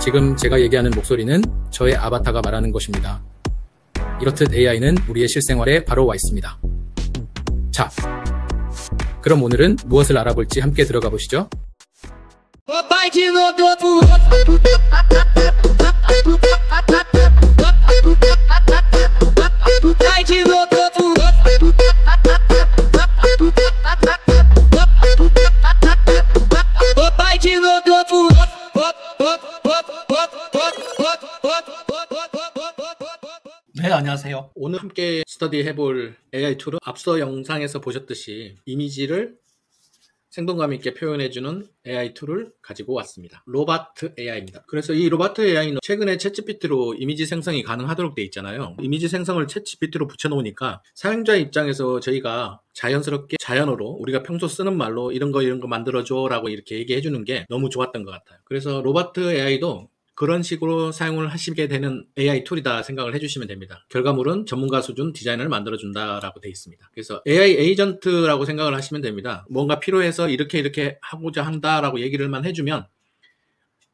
지금 제가 얘기하는 목소리는 저의 아바타가 말하는 것입니다. 이렇듯 AI는 우리의 실생활에 바로 와 있습니다. 자, 그럼 오늘은 무엇을 알아볼지 함께 들어가 보시죠. 네, 안녕하세요. 오늘 함께 스터디 해볼 AI 툴은 앞서 영상에서 보셨듯이 이미지를 생동감 있게 표현해주는 AI 툴을 가지고 왔습니다. 로바트 AI입니다. 그래서 이 로바트 AI는 최근에 챗GPT로 이미지 생성이 가능하도록 돼 있잖아요. 이미지 생성을 챗GPT로 붙여놓으니까 사용자 입장에서 저희가 자연스럽게 자연어로 우리가 평소 쓰는 말로 이런 거 만들어줘 라고 이렇게 얘기해주는 게 너무 좋았던 것 같아요. 그래서 로바트 AI도 그런 식으로 사용을 하시게 되는 AI 툴이다 생각을 해주시면 됩니다. 결과물은 전문가 수준 디자인을 만들어준다라고 되어 있습니다. 그래서 AI 에이전트라고 생각을 하시면 됩니다. 뭔가 필요해서 이렇게 하고자 한다라고 얘기를만 해주면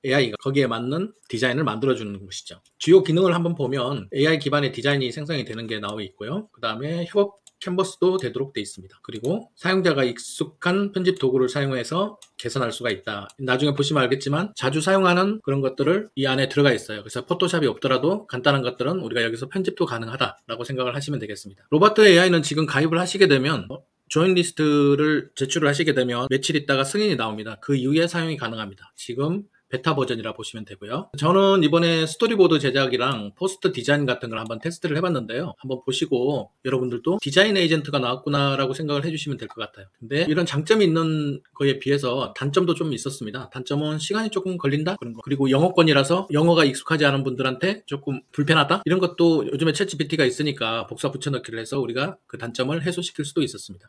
AI가 거기에 맞는 디자인을 만들어주는 것이죠. 주요 기능을 한번 보면 AI 기반의 디자인이 생성이 되는 게 나와 있고요. 그 다음에 협업 캔버스도 되도록 되어 있습니다. 그리고 사용자가 익숙한 편집 도구를 사용해서 개선할 수가 있다. 나중에 보시면 알겠지만 자주 사용하는 그런 것들을 이 안에 들어가 있어요. 그래서 포토샵이 없더라도 간단한 것들은 우리가 여기서 편집도 가능하다라고 생각을 하시면 되겠습니다. 로바트 AI는 지금 가입을 하시게 되면 조인 리스트를 제출을 하시게 되면 며칠 있다가 승인이 나옵니다. 그 이후에 사용이 가능합니다. 지금 베타 버전이라 보시면 되고요. 저는 이번에 스토리보드 제작이랑 포스트 디자인 같은 걸 한번 테스트를 해봤는데요. 한번 보시고 여러분들도 디자인 에이전트가 나왔구나 라고 생각을 해주시면 될 것 같아요. 근데 이런 장점이 있는 거에 비해서 단점도 좀 있었습니다. 단점은 시간이 조금 걸린다? 그런 거. 그리고 영어권이라서 영어가 익숙하지 않은 분들한테 조금 불편하다? 이런 것도 요즘에 챗GPT가 있으니까 복사 붙여넣기를 해서 우리가 그 단점을 해소시킬 수도 있었습니다.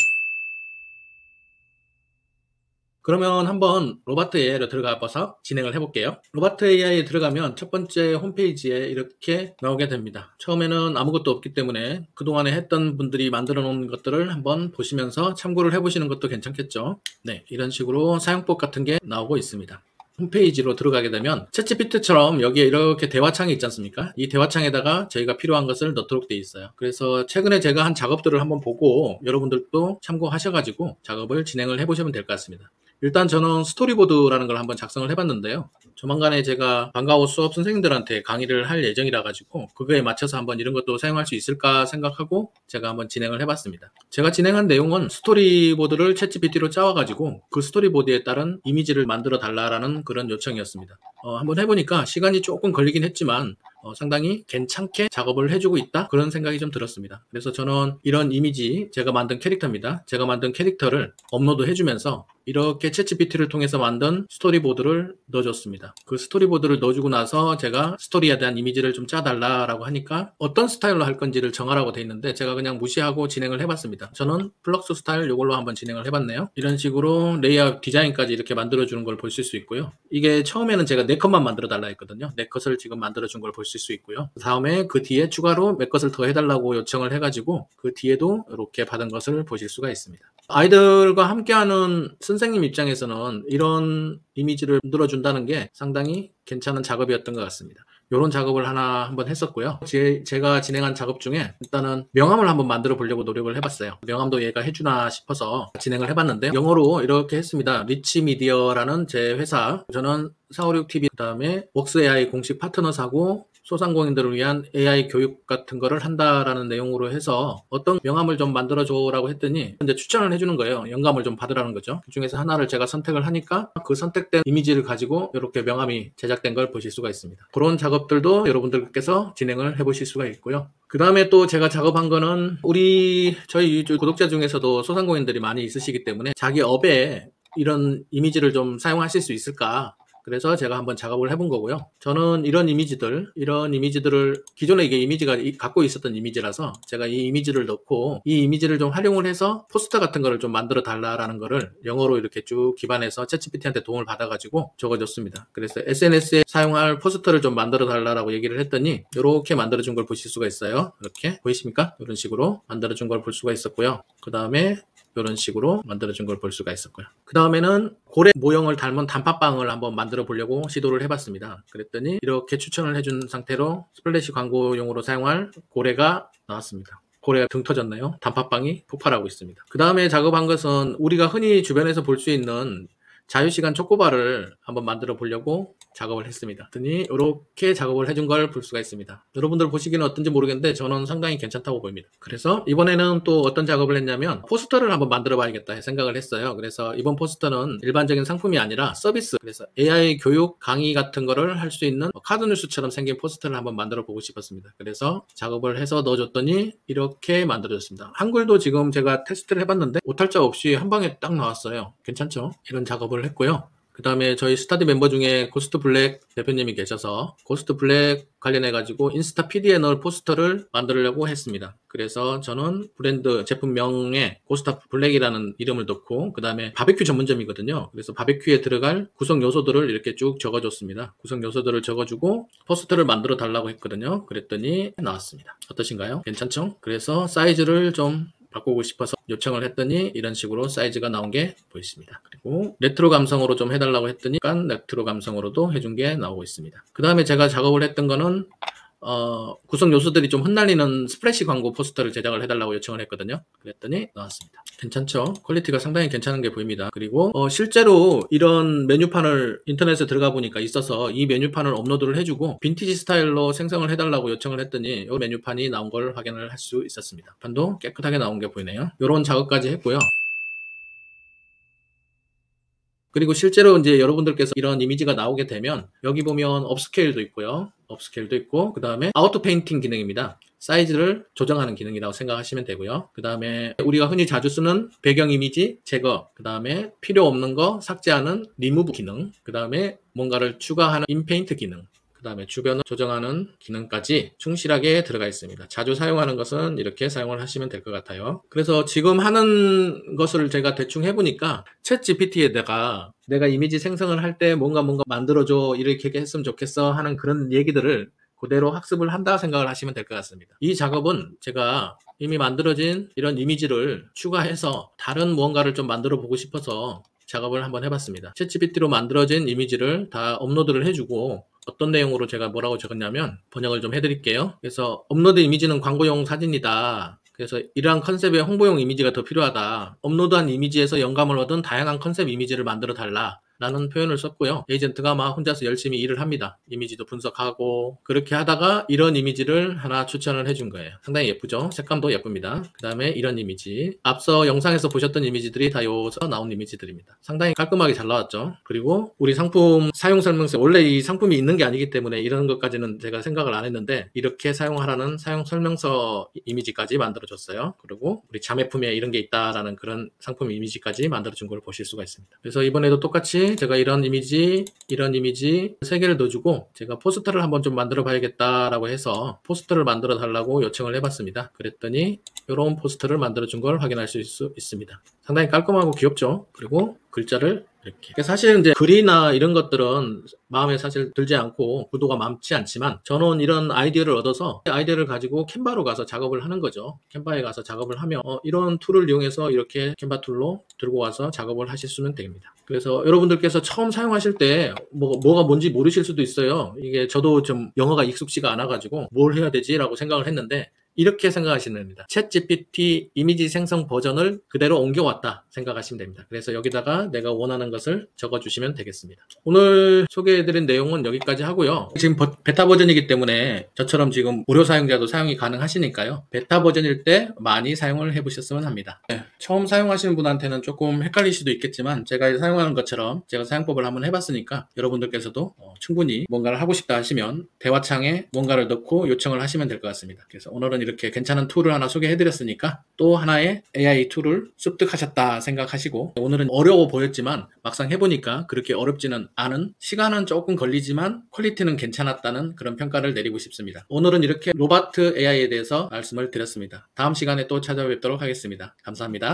그러면 한번 로바트 AI로 들어가 봐서 진행을 해볼게요. 로바트 AI에 들어가면 첫 번째 홈페이지에 이렇게 나오게 됩니다. 처음에는 아무것도 없기 때문에 그동안에 했던 분들이 만들어 놓은 것들을 한번 보시면서 참고를 해보시는 것도 괜찮겠죠. 네, 이런 식으로 사용법 같은 게 나오고 있습니다. 홈페이지로 들어가게 되면 챗GPT처럼 여기에 이렇게 대화창이 있지 않습니까? 이 대화창에다가 저희가 필요한 것을 넣도록 되어 있어요. 그래서 최근에 제가 한 작업들을 한번 보고 여러분들도 참고하셔가지고 작업을 진행을 해보시면 될 것 같습니다. 일단 저는 스토리보드라는 걸 한번 작성을 해봤는데요. 조만간에 제가 방과후 수업 선생님들한테 강의를 할 예정이라 가지고 그거에 맞춰서 한번 이런 것도 사용할 수 있을까 생각하고 제가 한번 진행을 해봤습니다. 제가 진행한 내용은 스토리보드를 챗GPT로 짜와가지고 그 스토리보드에 따른 이미지를 만들어 달라라는 그런 요청이었습니다. 한번 해보니까 시간이 조금 걸리긴 했지만 상당히 괜찮게 작업을 해주고 있다 그런 생각이 좀 들었습니다. 그래서 저는 이런 이미지 제가 만든 캐릭터입니다. 제가 만든 캐릭터를 업로드 해주면서 이렇게 챗GPT를 통해서 만든 스토리보드를 넣어줬습니다. 그 스토리보드를 넣어주고 나서 제가 스토리에 대한 이미지를 좀 짜달라고 하니까 어떤 스타일로 할 건지를 정하라고 돼 있는데 제가 그냥 무시하고 진행을 해봤습니다. 저는 플럭스 스타일 이걸로 한번 진행을 해봤네요. 이런 식으로 레이아웃 디자인까지 이렇게 만들어주는 걸 보실 수 있고요. 이게 처음에는 제가 4컷만 만들어 달라 했거든요. 4컷을 지금 만들어준 걸 보실 수 있고요. 다음에 그 뒤에 추가로 몇 것을 더 해달라고 요청을 해가지고 그 뒤에도 이렇게 받은 것을 보실 수가 있습니다. 아이들과 함께하는 선생님 입장에서는 이런 이미지를 만들어준다는 게 상당히 괜찮은 작업이었던 것 같습니다. 이런 작업을 하나 한번 했었고요. 제가 진행한 작업 중에 일단은 명함을 한번 만들어 보려고 노력을 해봤어요. 명함도 얘가 해주나 싶어서 진행을 해봤는데 영어로 이렇게 했습니다. 리치미디어라는 제 회사, 저는 456TV 그 다음에 웍스AI 공식 파트너사고 소상공인들을 위한 AI 교육 같은 거를 한다라는 내용으로 해서 어떤 명함을 좀 만들어줘라고 했더니 이제 추천을 해주는 거예요. 영감을 좀 받으라는 거죠. 그 중에서 하나를 제가 선택을 하니까 그 선택된 이미지를 가지고 이렇게 명함이 제작된 걸 보실 수가 있습니다. 그런 작업들도 여러분들께서 진행을 해보실 수가 있고요. 그 다음에 또 제가 작업한 거는 저희 구독자 중에서도 소상공인들이 많이 있으시기 때문에 자기 업에 이런 이미지를 좀 사용하실 수 있을까? 그래서 제가 한번 작업을 해본 거고요. 저는 이런 이미지들을 기존에 이게 이미지가 갖고 있었던 이미지라서 제가 이 이미지를 넣고 이 이미지를 좀 활용을 해서 포스터 같은 거를 좀 만들어 달라라는 거를 영어로 이렇게 쭉 기반해서 챗GPT한테 도움을 받아가지고 적어줬습니다. 그래서 SNS에 사용할 포스터를 좀 만들어 달라고 얘기를 했더니 이렇게 만들어준 걸 보실 수가 있어요. 이렇게 보이십니까? 이런 식으로 만들어준 걸 볼 수가 있었고요. 그 다음에 이런 식으로 만들어준 걸 볼 수가 있었고요. 그 다음에는 고래 모형을 닮은 단팥빵을 한번 만들어 보려고 시도를 해봤습니다. 그랬더니 이렇게 추천을 해준 상태로 스플래시 광고용으로 사용할 고래가 나왔습니다. 고래가 등 터졌나요? 단팥빵이 폭발하고 있습니다. 그 다음에 작업한 것은 우리가 흔히 주변에서 볼 수 있는 자유시간 초코바를 한번 만들어 보려고 작업을 했습니다. 그랬더니 이렇게 작업을 해준 걸 볼 수가 있습니다. 여러분들 보시기는 어떤지 모르겠는데 저는 상당히 괜찮다고 보입니다. 그래서 이번에는 또 어떤 작업을 했냐면 포스터를 한번 만들어 봐야겠다 생각을 했어요. 그래서 이번 포스터는 일반적인 상품이 아니라 서비스, 그래서 AI 교육 강의 같은 거를 할 수 있는 카드뉴스처럼 생긴 포스터를 한번 만들어 보고 싶었습니다. 그래서 작업을 해서 넣어줬더니 이렇게 만들어졌습니다. 한글도 지금 제가 테스트를 해봤는데 오탈자 없이 한 방에 딱 나왔어요. 괜찮죠? 이런 작업을 했고요. 그 다음에 저희 스타디 멤버 중에 고스트 블랙 대표님이 계셔서 고스트 블랙 관련해가지고 인스타 PD에 넣을 포스터를 만들려고 했습니다. 그래서 저는 브랜드 제품명에 고스트 블랙이라는 이름을 넣고 그 다음에 바베큐 전문점이거든요. 그래서 바베큐에 들어갈 구성 요소들을 이렇게 쭉 적어줬습니다. 구성 요소들을 적어주고 포스터를 만들어 달라고 했거든요. 그랬더니 나왔습니다. 어떠신가요? 괜찮죠? 그래서 사이즈를 좀 바꾸고 싶어서 요청을 했더니 이런 식으로 사이즈가 나온 게 보이십니다. 그리고 레트로 감성으로 좀 해달라고 했더니 레트로 감성으로도 해준 게 나오고 있습니다. 그 다음에 제가 작업을 했던 거는 구성 요소들이 좀 흩날리는 스프래시 광고 포스터를 제작을 해달라고 요청을 했거든요. 그랬더니 나왔습니다. 괜찮죠? 퀄리티가 상당히 괜찮은 게 보입니다. 그리고 실제로 이런 메뉴판을 인터넷에 들어가 보니까 있어서 이 메뉴판을 업로드를 해주고 빈티지 스타일로 생성을 해달라고 요청을 했더니 이 메뉴판이 나온 걸 확인을 할 수 있었습니다. 판도 깨끗하게 나온 게 보이네요. 이런 작업까지 했고요. 그리고 실제로 이제 여러분들께서 이런 이미지가 나오게 되면 여기 보면 업스케일도 있고요. 업스케일도 있고 그 다음에 아우토 페인팅 기능입니다. 사이즈를 조정하는 기능이라고 생각하시면 되고요. 그 다음에 우리가 흔히 자주 쓰는 배경 이미지 제거, 그 다음에 필요 없는 거 삭제하는 리무브 기능, 그 다음에 뭔가를 추가하는 인페인트 기능, 그 다음에 주변을 조정하는 기능까지 충실하게 들어가 있습니다. 자주 사용하는 것은 이렇게 사용을 하시면 될 것 같아요. 그래서 지금 하는 것을 제가 대충 해보니까 챗 GPT에다가 내가 이미지 생성을 할 때 뭔가 만들어줘, 이렇게 했으면 좋겠어 하는 그런 얘기들을 그대로 학습을 한다 생각을 하시면 될 것 같습니다. 이 작업은 제가 이미 만들어진 이런 이미지를 추가해서 다른 무언가를 좀 만들어 보고 싶어서 작업을 한번 해봤습니다. 챗GPT로 만들어진 이미지를 다 업로드를 해주고 어떤 내용으로 제가 뭐라고 적었냐면 번역을 좀 해드릴게요. 그래서 업로드 이미지는 광고용 사진이다. 그래서 이러한 컨셉의 홍보용 이미지가 더 필요하다. 업로드한 이미지에서 영감을 얻은 다양한 컨셉 이미지를 만들어 달라. 라는 표현을 썼고요. 에이전트가 막 혼자서 열심히 일을 합니다. 이미지도 분석하고 그렇게 하다가 이런 이미지를 하나 추천을 해준 거예요. 상당히 예쁘죠? 색감도 예쁩니다. 그 다음에 이런 이미지, 앞서 영상에서 보셨던 이미지들이 다 여기서 나온 이미지들입니다. 상당히 깔끔하게 잘 나왔죠. 그리고 우리 상품 사용 설명서, 원래 이 상품이 있는 게 아니기 때문에 이런 것까지는 제가 생각을 안 했는데 이렇게 사용하라는 사용 설명서 이미지까지 만들어줬어요. 그리고 우리 자매품에 이런 게 있다라는 그런 상품 이미지까지 만들어준 걸 보실 수가 있습니다. 그래서 이번에도 똑같이 제가 이런 이미지 3개를 넣어주고 제가 포스터를 한번 좀 만들어 봐야겠다라고 해서 포스터를 만들어 달라고 요청을 해봤습니다. 그랬더니 이런 포스터를 만들어 준 걸 확인할 수 있습니다. 상당히 깔끔하고 귀엽죠? 그리고 글자를 이렇게. 사실 이제 글이나 이런 것들은 마음에 사실 들지 않고 구도가 많지 않지만 저는 이런 아이디어를 얻어서 아이디어를 가지고 캔바로 가서 작업을 하는 거죠. 캔바에 가서 작업을 하면 이런 툴을 이용해서 이렇게 캔바 툴로 들고 와서 작업을 하시면 됩니다. 그래서 여러분들께서 처음 사용하실 때 뭐가 뭔지 모르실 수도 있어요. 이게 저도 좀 영어가 익숙지가 않아가지고 뭘 해야 되지? 라고 생각을 했는데 이렇게 생각하시면 됩니다. 챗GPT 이미지 생성 버전을 그대로 옮겨왔다 생각하시면 됩니다. 그래서 여기다가 내가 원하는 것을 적어주시면 되겠습니다. 오늘 소개해드린 내용은 여기까지 하고요. 지금 베타 버전이기 때문에 저처럼 지금 무료 사용자도 사용이 가능하시니까요. 베타 버전일 때 많이 사용을 해보셨으면 합니다. 네, 처음 사용하시는 분한테는 조금 헷갈릴 수도 있겠지만 제가 사용하는 것처럼 제가 사용법을 한번 해봤으니까 여러분들께서도 충분히 뭔가를 하고 싶다 하시면 대화창에 뭔가를 넣고 요청을 하시면 될 것 같습니다. 그래서 오늘은 이렇게 괜찮은 툴을 하나 소개해드렸으니까 또 하나의 AI 툴을 습득하셨다 생각하시고, 오늘은 어려워 보였지만 막상 해보니까 그렇게 어렵지는 않은, 시간은 조금 걸리지만 퀄리티는 괜찮았다는 그런 평가를 내리고 싶습니다. 오늘은 이렇게 로바트 AI에 대해서 말씀을 드렸습니다. 다음 시간에 또 찾아뵙도록 하겠습니다. 감사합니다.